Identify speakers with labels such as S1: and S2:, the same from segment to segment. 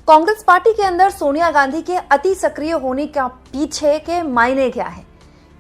S1: Congress party के अंदर सोनिया गांधी के अति सक्रिय होने का पीछे के मायने क्या है?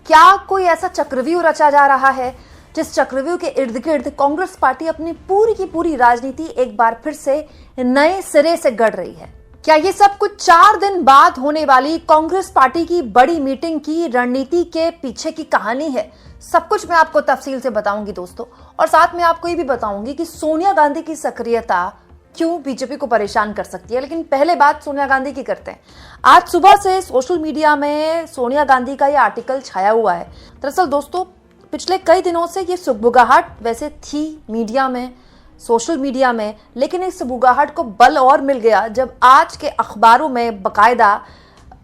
S1: क्या कोई ऐसा चक्रव्यूह रचा जा रहा है जिस चक्रव्यूह के इर्द गिर्द कांग्रेस पार्टी अपनी पूरी की पूरी राजनीति एक बार फिर से नए सिरे से गढ़ रही है? क्या ये सब कुछ 4 दिन बाद होने वाली कांग्रेस पार्टी की बड़ी मीटिंग की रणनीति के पीछे की कहानी है? सब कुछ मैं आपको तफसील से बताऊंगी दोस्तों, और साथ में आपको ये भी बताऊंगी कि सोनिया गांधी की सक्रियता क्यों बीजेपी को परेशान कर सकती है। लेकिन पहले बात सोनिया गांधी की करते हैं। आज सुबह से सोशल मीडिया में सोनिया गांधी का यह आर्टिकल छाया हुआ है। दरअसल दोस्तों, पिछले कई दिनों से ये सुगबुगाहट वैसे थी मीडिया में, सोशल मीडिया में, लेकिन इस सुगबुगाहट को बल और मिल गया जब आज के अखबारों में बकायदा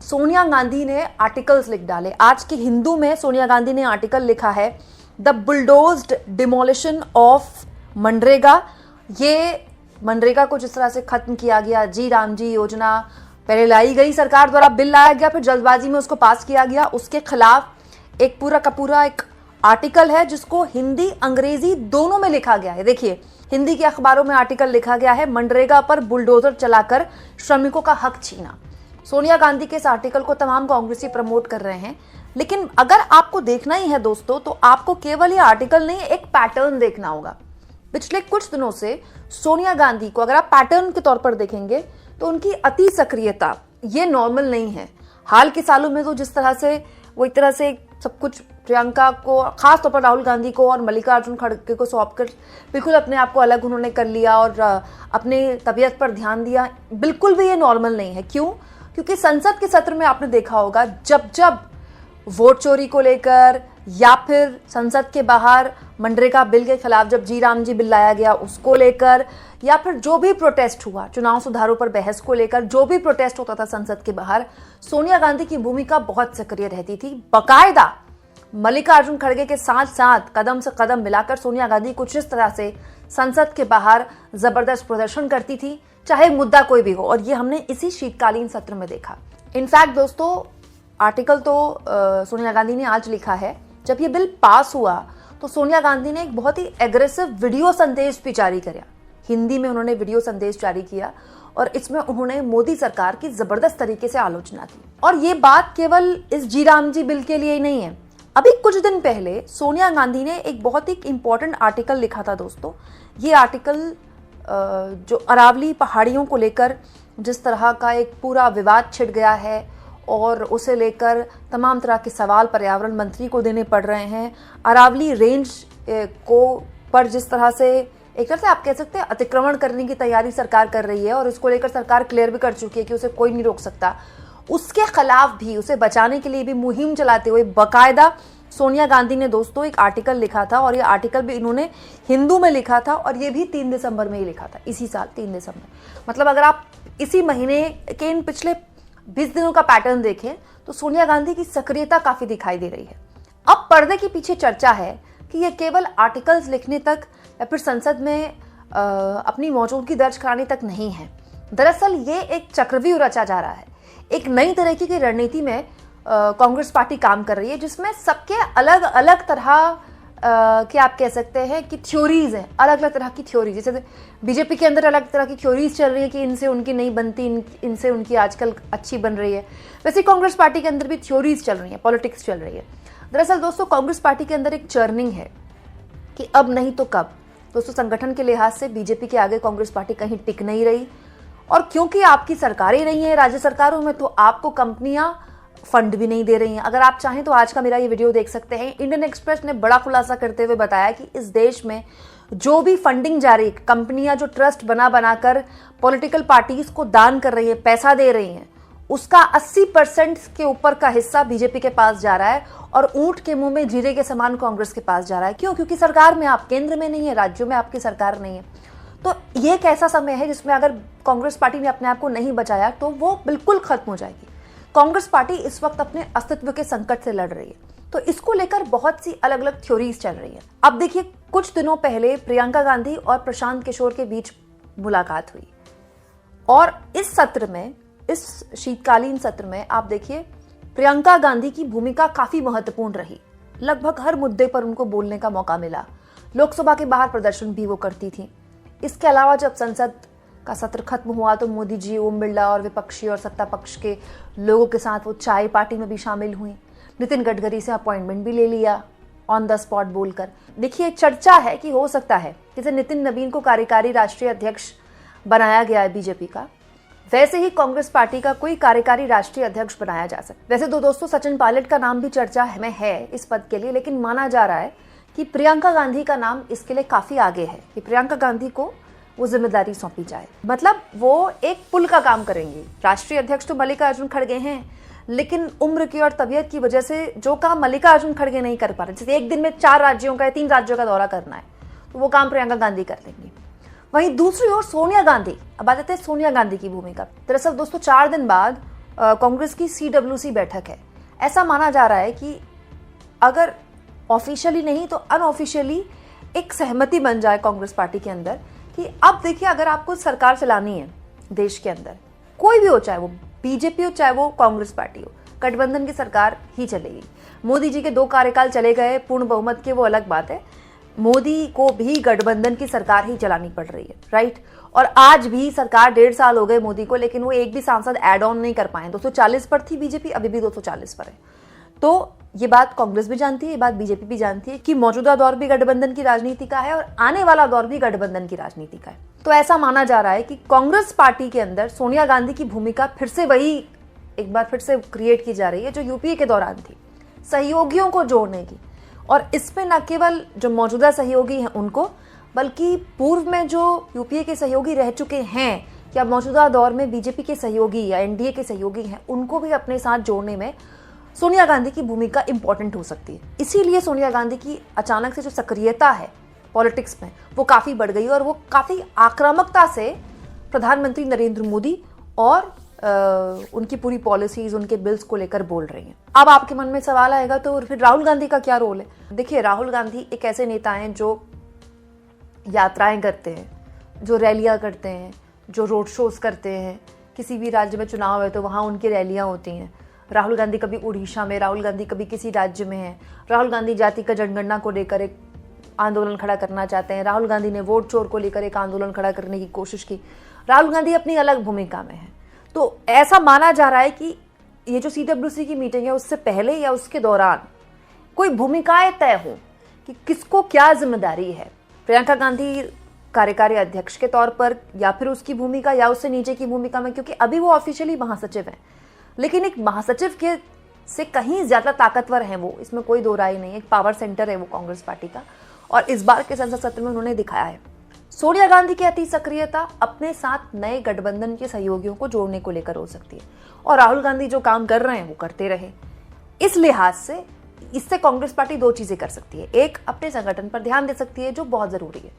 S1: सोनिया गांधी ने आर्टिकल्स लिख डाले। आज के हिंदू में सोनिया गांधी ने आर्टिकल लिखा है, द बुलडोज्ड डिमोलिशन ऑफ मनरेगा। ये मनरेगा को जिस तरह से खत्म किया गया, जी राम जी योजना पहले लाई गई, सरकार द्वारा बिल लाया गया, फिर जल्दबाजी में उसको पास किया गया, उसके खिलाफ एक पूरा का पूरा एक आर्टिकल है जिसको हिंदी अंग्रेजी दोनों में लिखा गया है। देखिए, हिंदी के अखबारों में आर्टिकल लिखा गया है, मनरेगा पर बुलडोजर चलाकर श्रमिकों का हक छीना। सोनिया गांधी के इस आर्टिकल को तमाम कांग्रेसी प्रमोट कर रहे हैं। लेकिन अगर आपको देखना ही है दोस्तों, तो आपको केवल ये आर्टिकल नहीं, एक पैटर्न देखना होगा। पिछले कुछ दिनों से सोनिया गांधी को अगर आप पैटर्न के तौर पर देखेंगे तो उनकी अति सक्रियता ये नॉर्मल नहीं है। हाल के सालों में तो जिस तरह से वो एक तरह से सब कुछ प्रियंका को, खास तौर पर राहुल गांधी को और मल्लिकार्जुन खड़गे को सौंपकर बिल्कुल अपने आप को अलग उन्होंने कर लिया और अपने तबीयत पर ध्यान दिया, बिल्कुल भी ये नॉर्मल नहीं है। क्यों? क्योंकि संसद के सत्र में आपने देखा होगा, जब जब वोट चोरी को लेकर या फिर संसद के बाहर मनरेगा बिल के खिलाफ जब जी राम जी बिल लाया गया उसको लेकर, या फिर जो भी प्रोटेस्ट हुआ चुनाव सुधारों पर बहस को लेकर, जो भी प्रोटेस्ट होता था संसद के बाहर, सोनिया गांधी की भूमिका बहुत सक्रिय रहती थी। बकायदा मल्लिकार्जुन खड़गे के साथ साथ कदम से कदम मिलाकर सोनिया गांधी कुछ इस तरह से संसद के बाहर जबरदस्त प्रदर्शन करती थी, चाहे मुद्दा कोई भी हो। और ये हमने इसी शीतकालीन सत्र में देखा। इनफैक्ट दोस्तों, आर्टिकल तो सोनिया गांधी ने आज लिखा है। जब ये बिल पास हुआ तो सोनिया गांधी ने एक बहुत ही एग्रेसिव वीडियो संदेश भी जारी किया। हिंदी में उन्होंने वीडियो संदेश जारी किया और इसमें उन्होंने मोदी सरकार की जबरदस्त तरीके से आलोचना की। और ये बात केवल इस जी राम जी बिल के लिए ही नहीं है। अभी कुछ दिन पहले सोनिया गांधी ने एक बहुत ही इंपॉर्टेंट आर्टिकल लिखा था दोस्तों। ये आर्टिकल जो अरावली पहाड़ियों को लेकर जिस तरह का एक पूरा विवाद छिड़ गया है और उसे लेकर तमाम तरह के सवाल पर्यावरण मंत्री को देने पड़ रहे हैं। अरावली रेंज को पर जिस तरह से एक तरह से आप कह सकते हैं अतिक्रमण करने की तैयारी सरकार कर रही है और इसको लेकर सरकार क्लियर भी कर चुकी है कि उसे कोई नहीं रोक सकता। उसके खिलाफ भी, उसे बचाने के लिए भी मुहिम चलाते हुए बकायदा सोनिया गांधी ने दोस्तों एक आर्टिकल लिखा था। और ये आर्टिकल भी इन्होंने हिंदू में लिखा था और ये भी 3 दिसंबर में ही लिखा था, इसी साल 3 दिसंबर। मतलब अगर आप इसी महीने के इन पिछले 20 दिनों का पैटर्न देखें तो सोनिया गांधी की सक्रियता काफी दिखाई दे रही है। अब पर्दे के पीछे चर्चा है कि यह केवल आर्टिकल्स लिखने तक या फिर संसद में अपनी मौजूदगी दर्ज कराने तक नहीं है। दरअसल ये एक चक्रव्यूह रचा जा रहा है। एक नई तरीके की रणनीति में कांग्रेस पार्टी काम कर रही है, जिसमें सबके अलग अलग तरह कि आप कह सकते हैं कि थ्योरीज हैं, अलग अलग तरह की थ्योरी। जैसे बीजेपी के अंदर अलग तरह की थ्योरीज चल रही है कि इनसे उनकी नहीं बनती, इनसे उनकी आजकल अच्छी बन रही है। वैसे कांग्रेस पार्टी के अंदर भी थ्योरीज चल रही है, पॉलिटिक्स चल रही है। दरअसल दोस्तों, कांग्रेस पार्टी के अंदर एक चर्निंग है कि अब नहीं तो कब। दोस्तों, संगठन के लिहाज से बीजेपी के आगे कांग्रेस पार्टी कहीं टिक नहीं रही, और क्योंकि आपकी सरकारें नहीं है राज्य सरकारों में, तो आपको कंपनियां फंड भी नहीं दे रही हैं। अगर आप चाहें तो आज का मेरा ये वीडियो देख सकते हैं। इंडियन एक्सप्रेस ने बड़ा खुलासा करते हुए बताया कि इस देश में जो भी फंडिंग जारी, कंपनियां जो ट्रस्ट बना बनाकर पॉलिटिकल पार्टीज को दान कर रही है, पैसा दे रही हैं, उसका 80% के ऊपर का हिस्सा बीजेपी के पास जा रहा है और ऊंट के मुंह में जीरे के समान कांग्रेस के पास जा रहा है। क्यों? क्योंकि सरकार में आप, केंद्र में नहीं है, राज्यों में आपकी सरकार नहीं है। तो ये एक ऐसा समय है जिसमें अगर कांग्रेस पार्टी ने अपने आप को नहीं बचाया तो वो बिल्कुल खत्म हो जाएगी। कांग्रेस पार्टी इस वक्त अपने अस्तित्व के संकट से लड़ रही है, तो इसको लेकर बहुत सी अलग अलग थ्योरीज चल रही है। अब देखिए, कुछ दिनों पहले प्रियंका गांधी और प्रशांत किशोर के बीच मुलाकात हुई और इस सत्र में, इस शीतकालीन सत्र में आप देखिए प्रियंका गांधी की भूमिका काफी महत्वपूर्ण रही। लगभग हर मुद्दे पर उनको बोलने का मौका मिला। लोकसभा के बाहर प्रदर्शन भी वो करती थी। इसके अलावा जब संसद का सत्र खत्म हुआ तो मोदी जी ओम बिरला और विपक्षी और सत्ता पक्ष के लोगों के साथ वो चाय पार्टी में भी शामिल हुई। नितिन गडकरी से अपॉइंटमेंट भी ले लिया ऑन द स्पॉट बोलकर। देखिए, चर्चा है कि हो सकता है जैसे नितिन नवीन को कार्यकारी राष्ट्रीय अध्यक्ष बनाया गया है बीजेपी का, वैसे ही कांग्रेस पार्टी का कोई कार्यकारी राष्ट्रीय अध्यक्ष बनाया जा सकता है। वैसे तो दोस्तों सचिन पायलट का नाम भी चर्चा में है इस पद के लिए, लेकिन माना जा रहा है कि प्रियंका गांधी का नाम इसके लिए काफी आगे है कि प्रियंका गांधी को वो जिम्मेदारी सौंपी जाए। मतलब वो एक पुल का काम करेंगी। राष्ट्रीय अध्यक्ष तो मल्लिकार्जुन खड़गे हैं, लेकिन उम्र की और तबीयत की वजह से जो काम मल्लिकार्जुन खड़गे नहीं कर पा रहे, जैसे एक दिन में 4 राज्यों का या 3 राज्यों का दौरा करना है, तो वो काम प्रियंका गांधी कर लेंगी। वहीं दूसरी ओर सोनिया गांधी, अब आ जाते हैं सोनिया गांधी की भूमिका। दरअसल दोस्तों 4 दिन बाद कांग्रेस की CWC बैठक है। ऐसा माना जा रहा है कि अगर ऑफिशियली नहीं तो अनऑफिशियली एक सहमति बन जाए कांग्रेस पार्टी के अंदर कि अब देखिए, अगर आपको सरकार चलानी है देश के अंदर, कोई भी हो, चाहे वो बीजेपी हो चाहे वो कांग्रेस पार्टी हो, गठबंधन की सरकार ही चलेगी। मोदी जी के 2 कार्यकाल चले गए पूर्ण बहुमत के, वो अलग बात है। मोदी को भी गठबंधन की सरकार ही चलानी पड़ रही है, राइट। और आज भी सरकार 1.5 साल हो गए मोदी को, लेकिन वो एक भी सांसद एड ऑन नहीं कर पाए। 240 पर थी बीजेपी, अभी भी 240 पर है। तो ये बात कांग्रेस भी जानती है, ये बात बीजेपी भी जानती है कि मौजूदा दौर भी गठबंधन की राजनीति का है और आने वाला दौर भी गठबंधन की राजनीति का है। तो ऐसा माना जा रहा है कि कांग्रेस पार्टी के अंदर सोनिया गांधी की भूमिका फिर से वही एक बार फिर से क्रिएट की जा रही है जो यूपीए के दौरान थी, सहयोगियों को जोड़ने की। और इसमें न केवल जो मौजूदा सहयोगी हैं उनको, बल्कि पूर्व में जो यूपीए के सहयोगी रह चुके हैं या मौजूदा दौर में बीजेपी के सहयोगी या एनडीए के सहयोगी हैं, उनको भी अपने साथ जोड़ने में सोनिया गांधी की भूमिका इंपॉर्टेंट हो सकती है। इसीलिए सोनिया गांधी की अचानक से जो सक्रियता है पॉलिटिक्स में वो काफी बढ़ गई और वो काफी आक्रामकता से प्रधानमंत्री नरेंद्र मोदी और उनकी पूरी पॉलिसीज, उनके बिल्स को लेकर बोल रही हैं। अब आपके मन में सवाल आएगा तो फिर राहुल गांधी का क्या रोल है? देखिए, राहुल गांधी एक ऐसे नेता हैं जो यात्राएं करते हैं, जो रैलियां करते हैं, जो रोड शोज करते हैं। किसी भी राज्य में चुनाव है तो वहां उनकी रैलियां होती हैं। राहुल गांधी कभी उड़ीसा में, राहुल गांधी कभी किसी राज्य में है। राहुल गांधी जातिगत जनगणना को लेकर एक आंदोलन खड़ा करना चाहते हैं। राहुल गांधी ने वोट चोर को लेकर एक आंदोलन खड़ा करने की कोशिश की। राहुल गांधी अपनी अलग भूमिका में है। तो ऐसा माना जा रहा है कि ये जो CWC की मीटिंग है उससे पहले या उसके दौरान कोई भूमिकाएं तय हो कि किसको क्या जिम्मेदारी है। प्रियंका गांधी कार्यकारी अध्यक्ष के तौर पर, या फिर उसकी भूमिका, या उससे नीचे की भूमिका में, क्योंकि अभी वो ऑफिशियली महासचिव हैं, लेकिन एक महासचिव के से कहीं ज्यादा ताकतवर है वो, इसमें कोई दो राय नहीं। एक पावर सेंटर है वो कांग्रेस पार्टी का, और इस बार के संसद सत्र में उन्होंने दिखाया है। सोनिया गांधी की अति सक्रियता अपने साथ नए गठबंधन के सहयोगियों को जोड़ने को लेकर हो सकती है, और राहुल गांधी जो काम कर रहे हैं वो करते रहे। इस लिहाज से इससे कांग्रेस पार्टी 2 चीजें कर सकती है। एक, अपने संगठन पर ध्यान दे सकती है जो बहुत जरूरी है।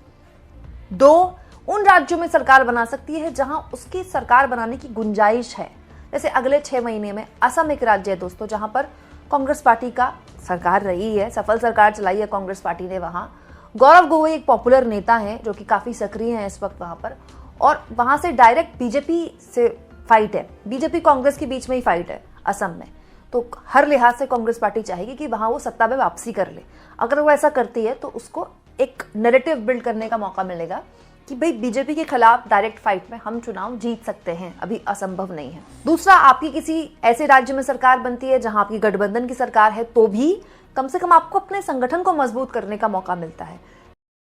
S1: 2, उन राज्यों में सरकार बना सकती है जहां उसकी सरकार बनाने की गुंजाइश है। जैसे अगले 6 महीने में असम एक राज्य है दोस्तों जहां पर कांग्रेस पार्टी का सरकार रही है, सफल सरकार चलाई है कांग्रेस पार्टी ने। वहां गौरव गोगोई एक पॉपुलर नेता है जो कि काफी सक्रिय हैं इस वक्त वहां पर, और वहां से डायरेक्ट बीजेपी से फाइट है, बीजेपी कांग्रेस के बीच में ही फाइट है असम में। तो हर लिहाज से कांग्रेस पार्टी चाहेगी कि वहां वो सत्ता में वापसी कर ले। अगर वो ऐसा करती है तो उसको एक नैरेटिव बिल्ड करने का मौका मिलेगा कि भाई बीजेपी के खिलाफ डायरेक्ट फाइट में हम चुनाव जीत सकते हैं, अभी असंभव नहीं है। दूसरा, आपकी किसी ऐसे राज्य में सरकार बनती है जहां आपकी गठबंधन की सरकार है, तो भी कम से कम आपको अपने संगठन को मजबूत करने का मौका मिलता है।